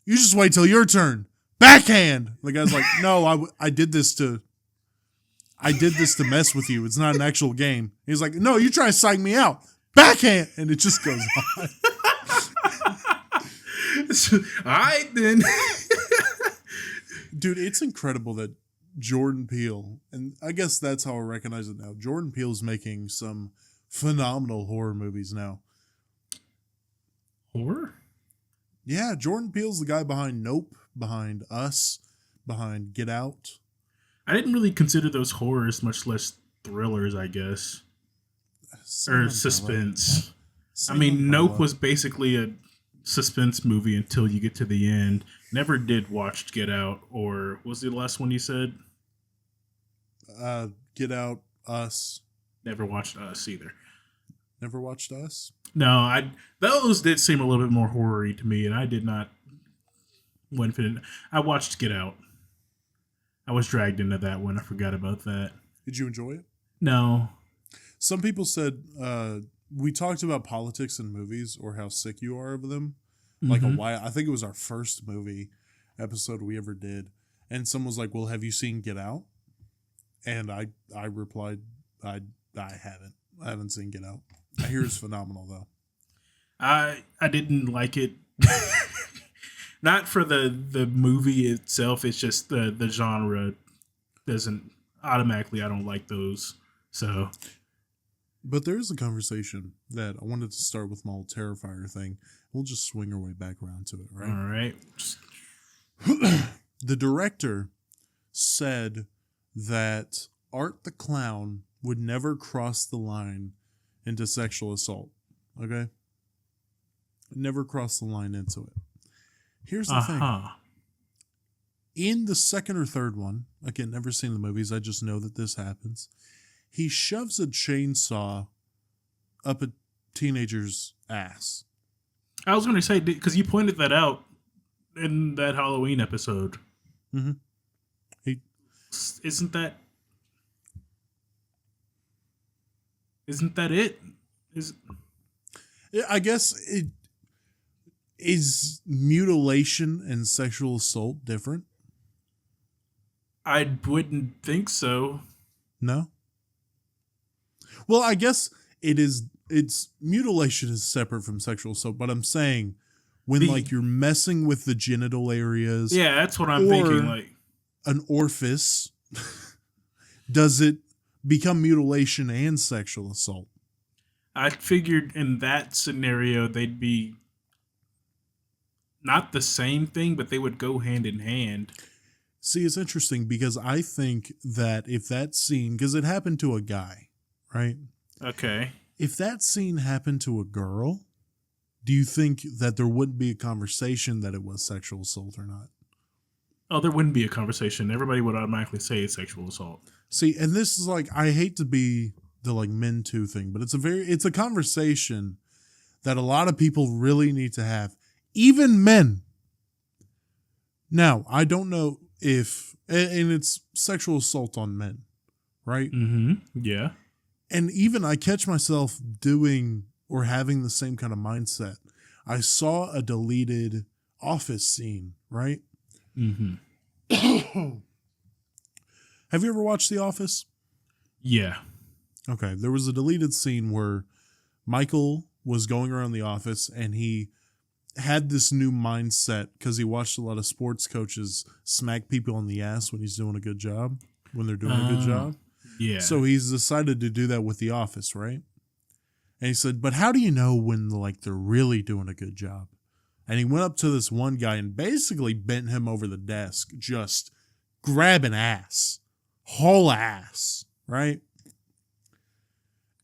you just wait till your turn. Backhand." The guy's like, "No, I did this to mess with you. It's not an actual game." He's like, "No, you try to psych me out. Backhand." And it just goes on. All right, then. Dude, it's incredible that Jordan Peele, and I guess that's how I recognize it now. Jordan Peele's making some phenomenal horror movies now. Horror? Yeah, Jordan Peele's the guy behind Nope, behind Us, behind Get Out. I didn't really consider those horrors, much less thrillers, I guess. Or suspense. I mean, Nope was basically a suspense movie until you get to the end. Never did watch Get Out, or what was the last one you said? Get Out, Us. Never watched Us either. Never watched Us? No, those did seem a little bit more horror-y to me, and I did not. I watched Get Out. I was dragged into that one. I forgot about that. Did you enjoy it? No. Some people said we talked about politics in movies or how sick you are of them. Like a while. I think it was our first movie episode we ever did. And someone was like, well, have you seen Get Out? And I replied, I haven't. I haven't seen Get Out. I hear it's phenomenal, though. I didn't like it. Not for the movie itself. It's just the genre doesn't automatically. I don't like those. So, but there is a conversation that I wanted to start with my old Terrifier thing. We'll just swing our way back around to it, right? All right. The director said that Art the Clown would never cross the line into sexual assault. Okay? Never cross the line into it. Here's the thing. In the second or third one, again, never seen the movies, I just know that this happens. He shoves a chainsaw up a teenager's ass. I was going to say, because you pointed that out in that Halloween episode. Mm-hmm. Isn't that it? I guess it is mutilation and sexual assault different? I wouldn't think so. No? Well, I guess it's mutilation is separate from sexual assault, but I'm saying when like you're messing with the genital areas. Yeah, that's what I'm thinking. Like an orifice, does it become mutilation and sexual assault? I figured in that scenario they'd be not the same thing, but they would go hand in hand. See, it's interesting because I think that if that scene, because it happened to a guy, right? Okay. If that scene happened to a girl, do you think that there wouldn't be a conversation that it was sexual assault or not? Oh, there wouldn't be a conversation. Everybody would automatically say it's sexual assault. See, and this is like, I hate to be the like men too thing, but it's a conversation that a lot of people really need to have. Even men. Now, I don't know if, and it's sexual assault on men, right? Mm-hmm. Yeah. And even I catch myself doing or having the same kind of mindset. I saw a deleted Office scene, right? Mm-hmm. Have you ever watched The Office? Yeah. Okay. There was a deleted scene where Michael was going around the office and he had this new mindset because he watched a lot of sports coaches smack people on the ass when he's doing a good job, when they're doing a good job. Yeah. So he's decided to do that with The Office, right? And he said, but how do you know when like they're really doing a good job? And he went up to this one guy and basically bent him over the desk, just grabbing ass, whole ass, right?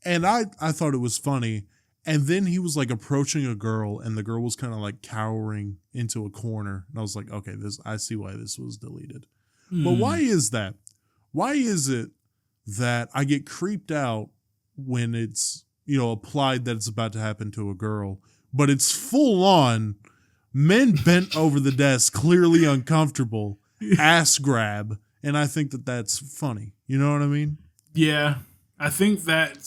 And I thought it was funny. And then he was like approaching a girl and the girl was kind of like cowering into a corner. And I was like, okay, I see why this was deleted. But why is that? Why is it that I get creeped out when it's, applied that it's about to happen to a girl, but it's full on men bent over the desk, clearly uncomfortable, ass grab. And I think that that's funny. You know what I mean? Yeah. I think that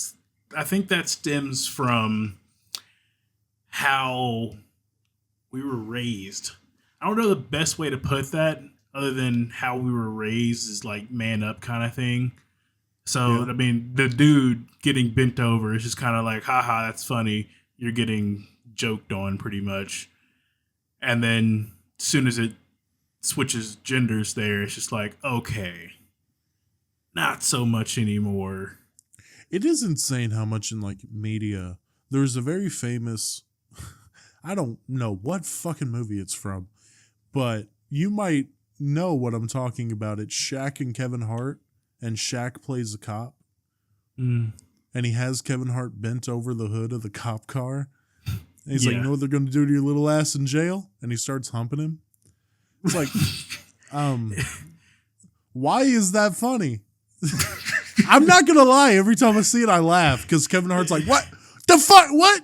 stems from how we were raised. I don't know the best way to put that other than how we were raised is like man up kind of thing. So, yeah. I mean, the dude getting bent over is just kind of like, haha, that's funny. You're getting joked on pretty much. And then as soon as it switches genders there, it's just like, okay, not so much anymore. It is insane how much in like media there's a very famous I don't know what fucking movie it's from, but you might know what I'm talking about. It's Shaq and Kevin Hart, and Shaq plays a cop. Mm. And he has Kevin Hart bent over the hood of the cop car. And he's like, Yeah. you know what they're going to do to your little ass in jail? And he starts humping him. It's like, why is that funny? I'm not going to lie. Every time I see it, I laugh because Kevin Hart's like, what? The fuck? What?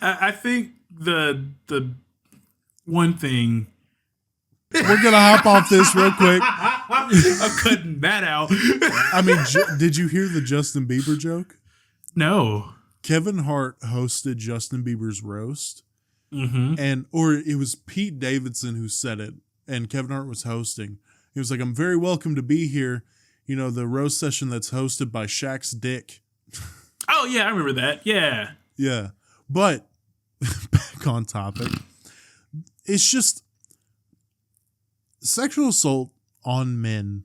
I think the one thing We're going to hop off this real quick. I'm cutting that out. I mean, did you hear the Justin Bieber joke? No. Kevin Hart hosted Justin Bieber's roast. Mm-hmm. Or it was Pete Davidson who said it, and Kevin Hart was hosting. He was like, I'm very welcome to be here. You know, the roast session that's hosted by Shaq's dick. Oh, yeah, I remember that. Yeah. Yeah. But back on topic. It's just sexual assault on men,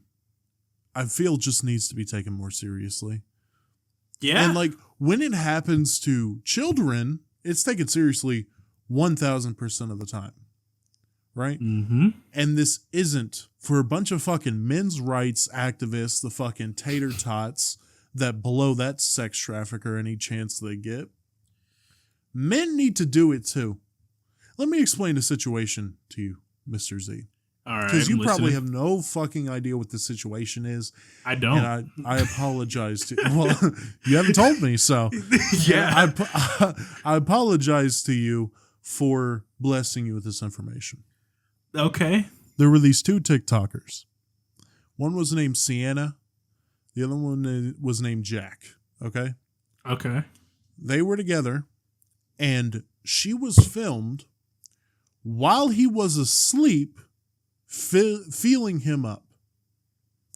I feel, just needs to be taken more seriously. Yeah. And like when it happens to children, it's taken seriously 1000% of the time. Right? Mm-hmm. And this isn't for a bunch of fucking men's rights activists, the fucking tater tots that blow that sex trafficker any chance they get. Men need to do it too. Let me explain the situation to you, Mr. Z. All right. Because you probably listening. have no fucking idea what the situation is. I don't. And I apologize to well, you haven't told me, so Yeah. I apologize to you for blessing you with this information. Okay. There were these two TikTokers. One was named Sienna. The other one was named Jack. Okay? Okay. They were together, and she was filmed while he was asleep, feeling him up.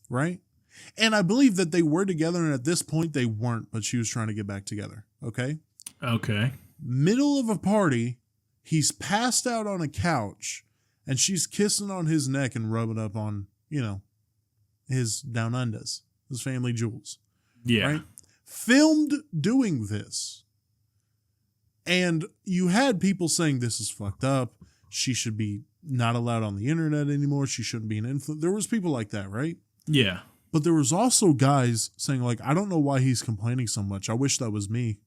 Right? And I believe that they were together, and at this point they weren't, but she was trying to get back together. Okay? Okay. Middle of a party, he's passed out on a couch, and she's kissing on his neck and rubbing up on, you know, his down undas, his family jewels. Yeah. Right? Filmed doing this. And you had people saying this is fucked up. She should be not allowed on the internet anymore. She shouldn't be an influencer. There was people like that, right? Yeah. But there was also guys saying like, I don't know why he's complaining so much. I wish that was me.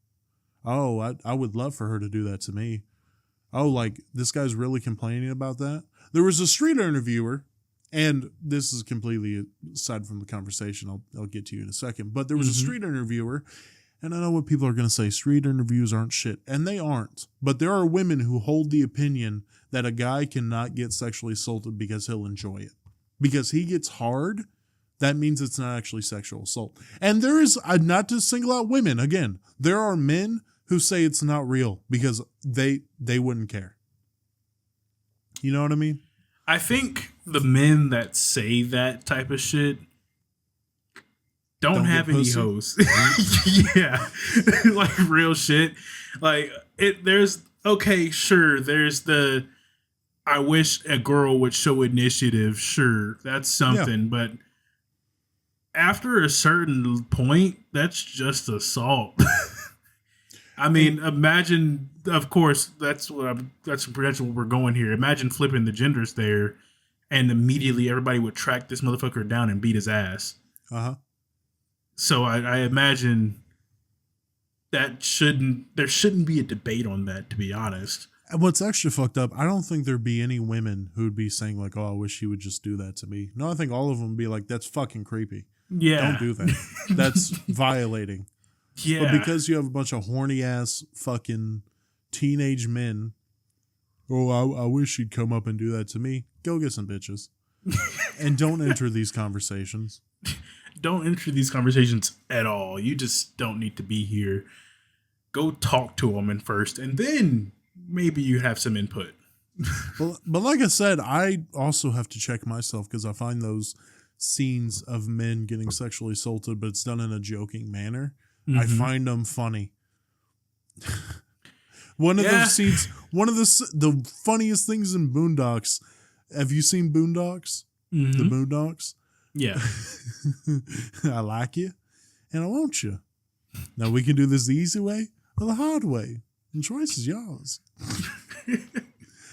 Oh, I would love for her to do that to me. Oh, like this guy's really complaining about that. There was a street interviewer, and this is completely aside from the conversation. I'll get to you in a second. But there was a street interviewer, and I know what people are going to say. Street interviews aren't shit, and they aren't. But there are women who hold the opinion that a guy cannot get sexually assaulted because he'll enjoy it. Because he gets hard, that means it's not actually sexual assault. And there is, not to single out women, again, there are men who say it's not real because they wouldn't care. You know what I mean? I think the men that say that type of shit don't have any pussy. hoes. Yeah. Like real shit. Like there's okay, sure, there's the I wish a girl would show initiative, sure, that's something, but after a certain point, that's just assault. I mean, imagine, of course, that's potential we're going here. Imagine flipping the genders there, and immediately everybody would track this motherfucker down and beat his ass. Uh-huh. So I imagine there shouldn't be a debate on that, to be honest. And what's extra fucked up, I don't think there'd be any women who'd be saying like, oh, I wish he would just do that to me. No, I think all of them would be like, that's fucking creepy. Yeah. Don't do that. That's violating. Yeah. But because you have a bunch of horny ass fucking teenage men, oh, I wish he'd come up and do that to me. Go get some bitches. And don't enter these conversations. Don't enter these conversations at all. You just don't need to be here. Go talk to them first, and then maybe you have some input. But like I said, I also have to check myself because I find those scenes of men getting sexually assaulted, but it's done in a joking manner. I find them funny. One of One of the funniest things in Boondocks. Have you seen Boondocks? Mm-hmm. The Boondocks? Yeah. I like you, and I want you. Now we can do this the easy way or the hard way. The choice is yours.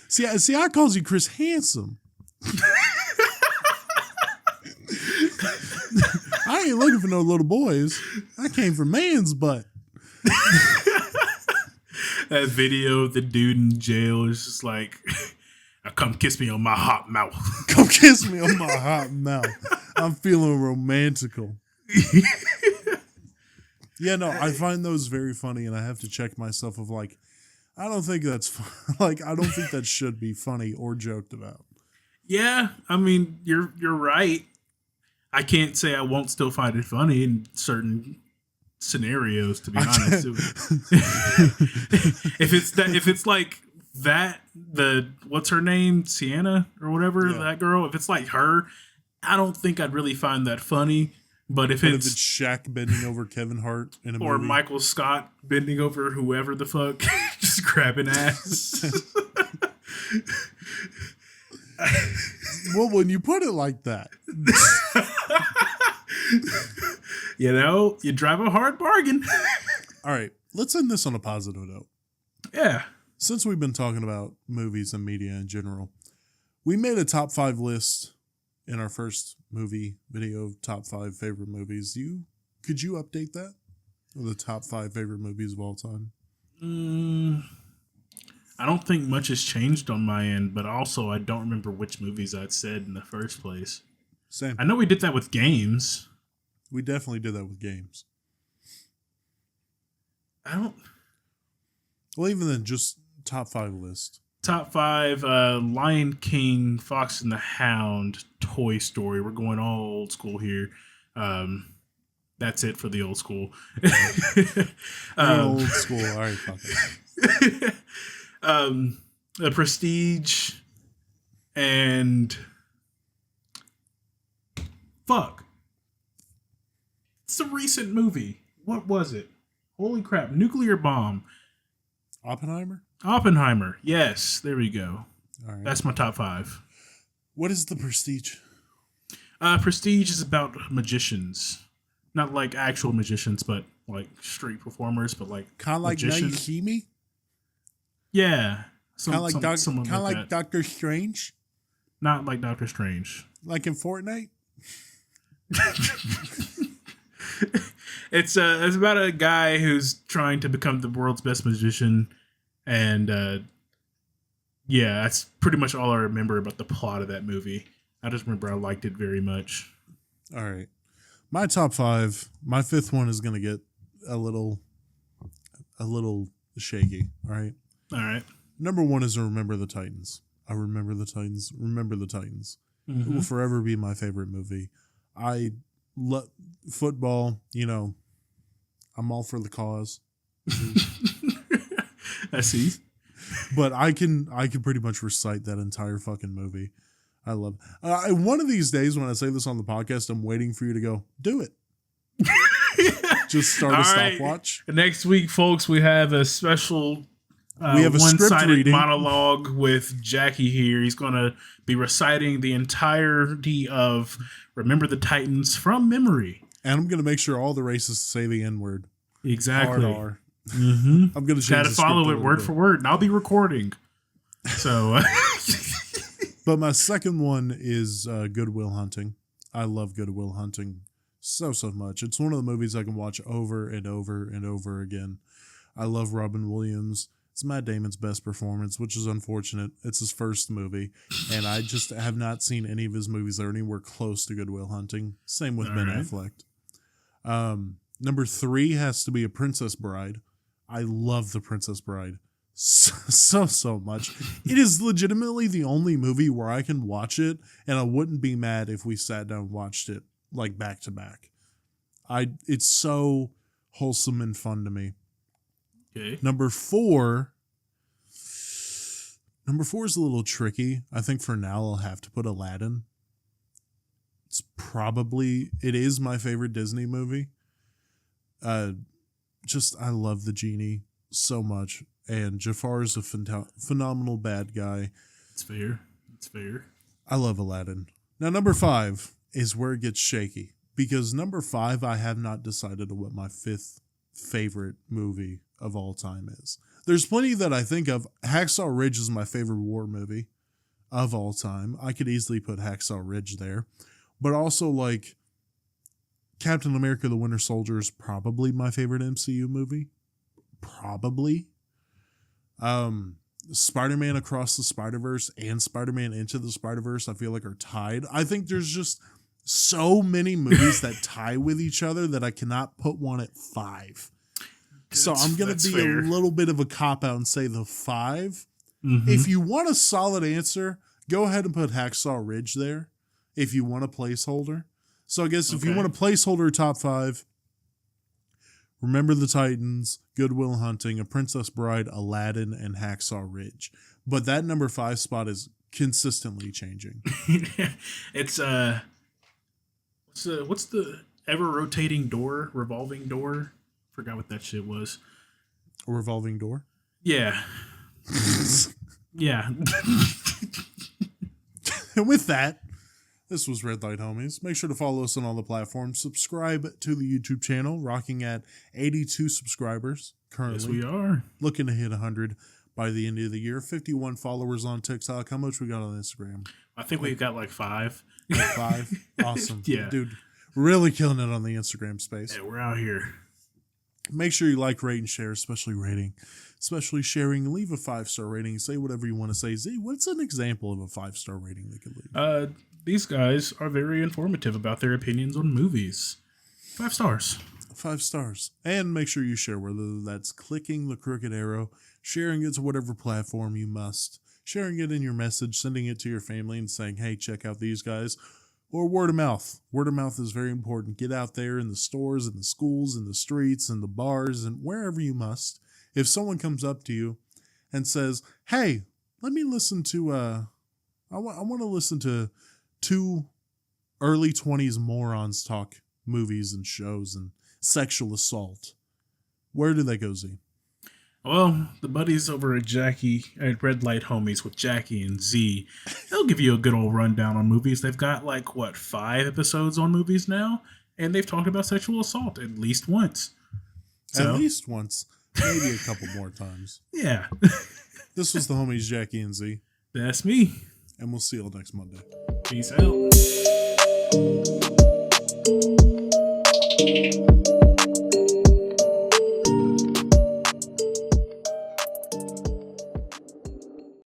See, I calls you Chris Handsome. I ain't looking for no little boys. I came from man's butt. That video of the dude in jail is just like, come kiss me on my hot mouth. Come kiss me on my hot mouth. I'm feeling romantical. Yeah, no, I find those very funny, and I have to check myself of like, I don't think that's I don't think that should be funny or joked about. Yeah, I mean, you're right. I can't say I won't still find it funny in certain scenarios, to be honest. if it's like that, what's her name, Sienna or whatever, that girl, if it's like her, I don't think I'd really find that funny. But if it's Shaq bending over Kevin Hart in a movie, or Michael Scott bending over whoever the fuck, just grabbing ass. Well, when you put it like that, you drive a hard bargain. All right, let's end this on a positive note. Yeah. Since we've been talking about movies and media in general, we made a top 5 list in our first movie video of top 5 favorite movies. Could you update that? The top 5 favorite movies of all time? I don't think much has changed on my end, but also I don't remember which movies I'd said in the first place. Same. I know we did that with games. We definitely did that with games. Well, even then, just top 5 list. Top 5, Lion King, Fox and the Hound, Toy Story. We're going all old school here. That's it for the old school. Old school. All right, fuck it. The Prestige and fuck. It's a recent movie. What was it? Holy crap. Nuclear Bomb. Oppenheimer. Yes, there we go. All right. That's my top 5. What is The Prestige? Prestige is about magicians. Not like actual magicians, but like street performers, but like kind of like Naikimi? Yeah. Kind of like Doctor Strange? Not like Doctor Strange. Like in Fortnite? It's about a guy who's trying to become the world's best magician, and that's pretty much all I remember about the plot of that movie. I just remember I liked it very much. All right. My top 5, my 5th one is going to get a little shaky, all right? All right. Number 1 is Remember the Titans. I remember the Titans. Remember the Titans. Mm-hmm. It will forever be my favorite movie. I love football, I'm all for the cause. I see. But I can pretty much recite that entire fucking movie. I love it. One of these days when I say this on the podcast, I'm waiting for you to go, do it. Just start a stopwatch. Next week, folks, we have a special we have a one-sided monologue with Jackie here. He's going to be reciting the entirety of Remember the Titans from memory. And I'm going to make sure all the racists say the N-word. Exactly. R. Mm-hmm. I'm going to try to follow it word for word, and I'll be recording. So, but my second one is Good Will Hunting. I love Good Will Hunting so much. It's one of the movies I can watch over and over and over again. I love Robin Williams. It's Matt Damon's best performance, which is unfortunate. It's his first movie, and I just have not seen any of his movies that are anywhere close to Good Will Hunting. Same with Ben Affleck. Number 3 has to be A Princess Bride. I love The Princess Bride so much. It is legitimately the only movie where I can watch it, and I wouldn't be mad if we sat down and watched it like back to back. It's so wholesome and fun to me. Okay. Number 4 is a little tricky. I think for now I'll have to put Aladdin. It is my favorite Disney movie. I love the genie so much. and Jafar is a phenomenal bad guy. It's fair. It's fair. I love Aladdin. Now, number 5 is where it gets shaky, because number 5, I have not decided what my 5th favorite movie of all time is. There's plenty that I think of. Hacksaw Ridge is my favorite war movie of all time. I could easily put Hacksaw Ridge there. But also, like, Captain America the Winter Soldier is probably my favorite MCU movie. Probably. Spider-Man Across the Spider-Verse and Spider-Man Into the Spider-Verse, I feel like, are tied. I think there's just so many movies that tie with each other that I cannot put one at 5. So I'm going to be fair. A little bit of a cop-out and say the 5. Mm-hmm. If you want a solid answer, go ahead and put Hacksaw Ridge there if you want a placeholder. So I guess if you want a placeholder top 5, Remember the Titans, Good Will Hunting, A Princess Bride, Aladdin, and Hacksaw Ridge. But that number 5 spot is consistently changing. It's what's the ever rotating door, revolving door? Forgot what that shit was. A revolving door? Yeah. Yeah. And with that, this was Red Light Homies. Make sure to follow us on all the platforms. Subscribe to the YouTube channel, rocking at 82 subscribers currently. Yes, we are. Looking to hit 100 by the end of the year. 51 followers on TikTok. How much we got on Instagram? I think we've got like 5. Like 5? Awesome. Yeah. Dude, really killing it on the Instagram space. Yeah, we're out here. Make sure you like, rate, and share, especially rating. Especially sharing. Leave a 5-star rating. Say whatever you want to say. Z, what's an example of a 5-star rating they could leave? These guys are very informative about their opinions on movies. 5 stars. 5 stars. And make sure you share, whether that's clicking the crooked arrow, sharing it to whatever platform you must, sharing it in your message, sending it to your family and saying, hey, check out these guys, or word of mouth. Word of mouth is very important. Get out there in the stores, in the schools, in the streets, in the bars, and wherever you must. If someone comes up to you and says, hey, let me listen to, I want to listen to 2 early 20s morons talk movies and shows and sexual assault, where do they go, Z? Well, the buddies over at Red Light Homies with Jackie and Z, they'll give you a good old rundown on movies. They've got 5 episodes on movies now, and they've talked about sexual assault at least once. At least once. Maybe a couple more times. Yeah. This was the homies Jackie and Z. That's me. And we'll see you all next Monday. Peace out.